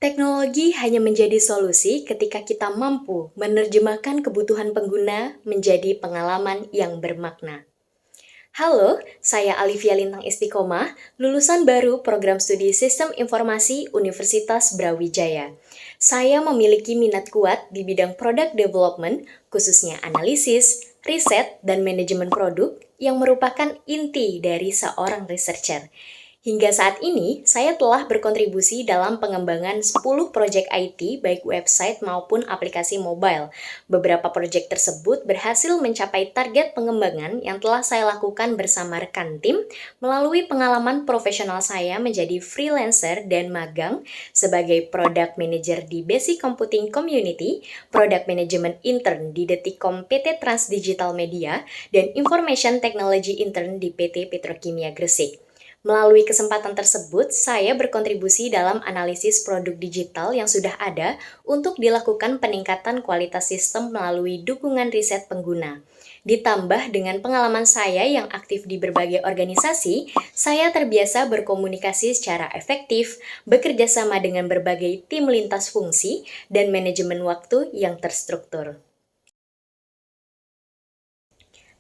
Teknologi hanya menjadi solusi ketika kita mampu menerjemahkan kebutuhan pengguna menjadi pengalaman yang bermakna. Halo, saya Alivia Lintang Istiqomah, lulusan baru Program Studi Sistem Informasi Universitas Brawijaya. Saya memiliki minat kuat di bidang product development, khususnya analisis, riset, dan manajemen produk yang merupakan inti dari seorang researcher. Hingga saat ini, saya telah berkontribusi dalam pengembangan 10 proyek IT baik website maupun aplikasi mobile. Beberapa proyek tersebut berhasil mencapai target pengembangan yang telah saya lakukan bersama rekan tim melalui pengalaman profesional saya menjadi freelancer dan magang sebagai product manager di Basic Computing Community, product management intern di Detikcom PT Trans Digital Media, dan information technology intern di PT Petrokimia Gresik. Melalui kesempatan tersebut, saya berkontribusi dalam analisis produk digital yang sudah ada untuk dilakukan peningkatan kualitas sistem melalui dukungan riset pengguna. Ditambah dengan pengalaman saya yang aktif di berbagai organisasi, saya terbiasa berkomunikasi secara efektif, bekerja sama dengan berbagai tim lintas fungsi, dan manajemen waktu yang terstruktur.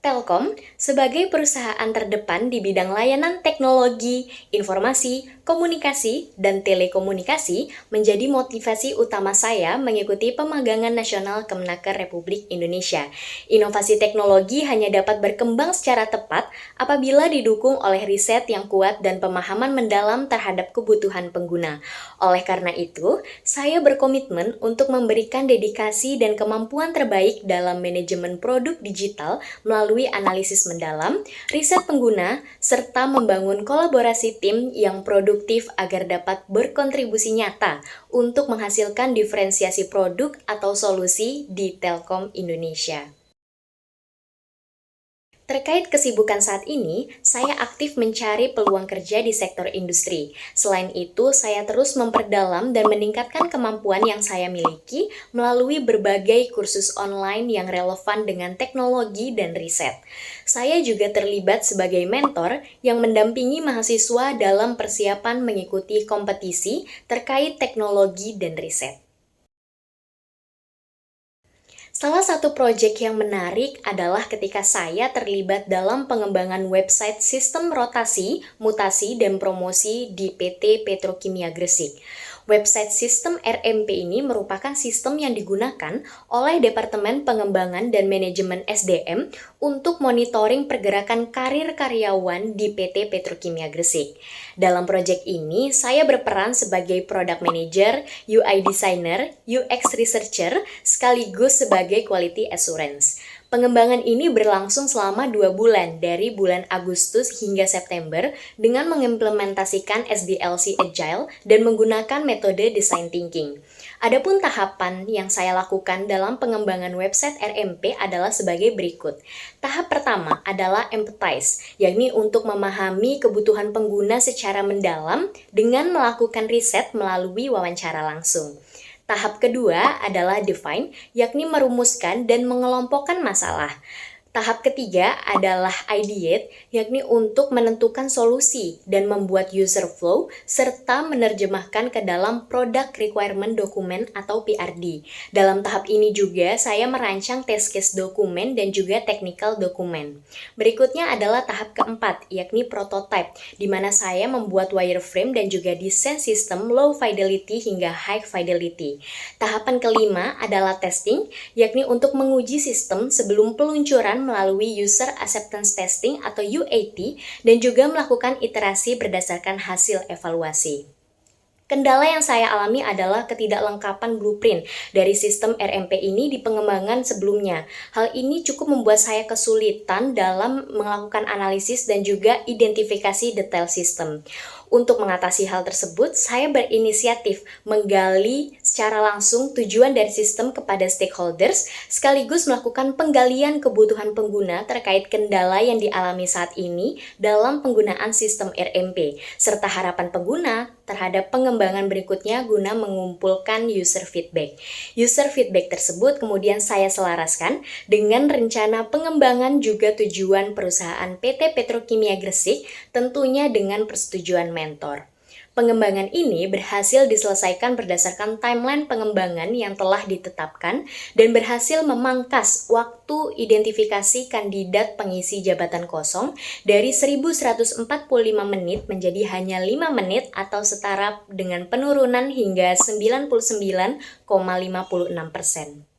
Telkom, sebagai perusahaan terdepan di bidang layanan teknologi, informasi, komunikasi, dan telekomunikasi, menjadi motivasi utama saya mengikuti pemagangan nasional Kemenaker Republik Indonesia. Inovasi teknologi hanya dapat berkembang secara tepat apabila didukung oleh riset yang kuat dan pemahaman mendalam terhadap kebutuhan pengguna. Oleh karena itu, saya berkomitmen untuk memberikan dedikasi dan kemampuan terbaik dalam manajemen produk digital melalui analisis mendalam, riset pengguna, serta membangun kolaborasi tim yang produktif agar dapat berkontribusi nyata untuk menghasilkan diferensiasi produk atau solusi di Telkom Indonesia. Terkait kesibukan saat ini, saya aktif mencari peluang kerja di sektor industri. Selain itu, saya terus memperdalam dan meningkatkan kemampuan yang saya miliki melalui berbagai kursus online yang relevan dengan teknologi dan riset. Saya juga terlibat sebagai mentor yang mendampingi mahasiswa dalam persiapan mengikuti kompetisi terkait teknologi dan riset. Salah satu proyek yang menarik adalah ketika saya terlibat dalam pengembangan website sistem rotasi, mutasi, dan promosi di PT Petrokimia Gresik. Website sistem RMP ini merupakan sistem yang digunakan oleh Departemen Pengembangan dan Manajemen SDM untuk monitoring pergerakan karir karyawan di PT Petrokimia Gresik. Dalam proyek ini, saya berperan sebagai Product Manager, UI Designer, UX Researcher, sekaligus sebagai Quality Assurance. Pengembangan ini berlangsung selama 2 bulan, dari bulan Agustus hingga September, dengan mengimplementasikan SDLC Agile dan menggunakan metode Design Thinking. Adapun tahapan yang saya lakukan dalam pengembangan website RMP adalah sebagai berikut. Tahap pertama adalah empathize, yakni untuk memahami kebutuhan pengguna secara mendalam dengan melakukan riset melalui wawancara langsung. Tahap kedua adalah define, yakni merumuskan dan mengelompokkan masalah. Tahap ketiga adalah ideate, yakni untuk menentukan solusi dan membuat user flow, serta menerjemahkan ke dalam Product Requirement Document atau PRD. Dalam tahap ini juga saya merancang test case dokumen dan juga technical dokumen. Berikutnya adalah tahap keempat, yakni prototype, di mana saya membuat wireframe dan juga desain sistem low fidelity hingga high fidelity. Tahapan kelima adalah testing, yakni untuk menguji sistem sebelum peluncuran melalui User Acceptance Testing atau UAT dan juga melakukan iterasi berdasarkan hasil evaluasi. Kendala yang saya alami adalah ketidaklengkapan blueprint dari sistem RMP ini di pengembangan sebelumnya. Hal ini cukup membuat saya kesulitan dalam melakukan analisis dan juga identifikasi detail sistem. Untuk mengatasi hal tersebut, saya berinisiatif menggali secara langsung tujuan dari sistem kepada stakeholders, sekaligus melakukan penggalian kebutuhan pengguna terkait kendala yang dialami saat ini dalam penggunaan sistem RMP, serta harapan pengguna terhadap pengembangan berikutnya guna mengumpulkan user feedback. User feedback tersebut kemudian saya selaraskan dengan rencana pengembangan juga tujuan perusahaan PT Petrokimia Gresik, tentunya dengan persetujuan mentor. Pengembangan ini berhasil diselesaikan berdasarkan timeline pengembangan yang telah ditetapkan dan berhasil memangkas waktu identifikasi kandidat pengisi jabatan kosong dari 1.145 menit menjadi hanya 5 menit atau setara dengan penurunan hingga 99,56%.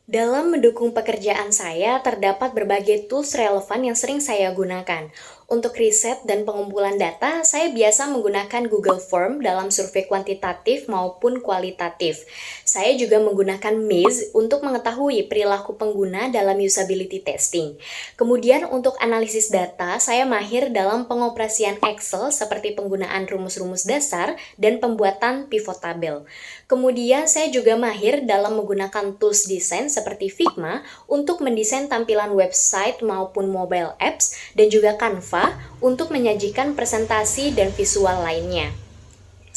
Dalam mendukung pekerjaan saya, terdapat berbagai tools relevan yang sering saya gunakan. Untuk riset dan pengumpulan data, saya biasa menggunakan Google Form dalam survei kuantitatif maupun kualitatif. Saya juga menggunakan Maze untuk mengetahui perilaku pengguna dalam usability testing. Kemudian untuk analisis data, saya mahir dalam pengoperasian Excel seperti penggunaan rumus-rumus dasar dan pembuatan pivot table. Kemudian saya juga mahir dalam menggunakan tools desain seperti Figma untuk mendesain tampilan website maupun mobile apps dan juga Canva untuk menyajikan presentasi dan visual lainnya.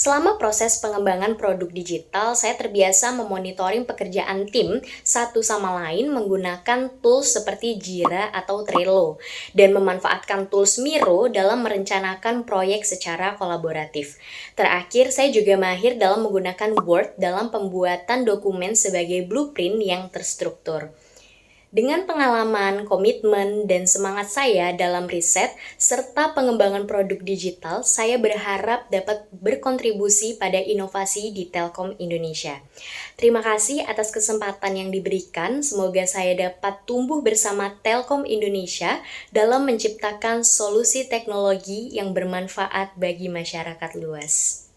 Selama proses pengembangan produk digital, saya terbiasa memonitoring pekerjaan tim satu sama lain menggunakan tools seperti Jira atau Trello dan memanfaatkan tools Miro dalam merencanakan proyek secara kolaboratif. Terakhir, saya juga mahir dalam menggunakan Word dalam pembuatan dokumen sebagai blueprint yang terstruktur. Dengan pengalaman, komitmen, dan semangat saya dalam riset serta pengembangan produk digital, saya berharap dapat berkontribusi pada inovasi di Telkom Indonesia. Terima kasih atas kesempatan yang diberikan. Semoga saya dapat tumbuh bersama Telkom Indonesia dalam menciptakan solusi teknologi yang bermanfaat bagi masyarakat luas.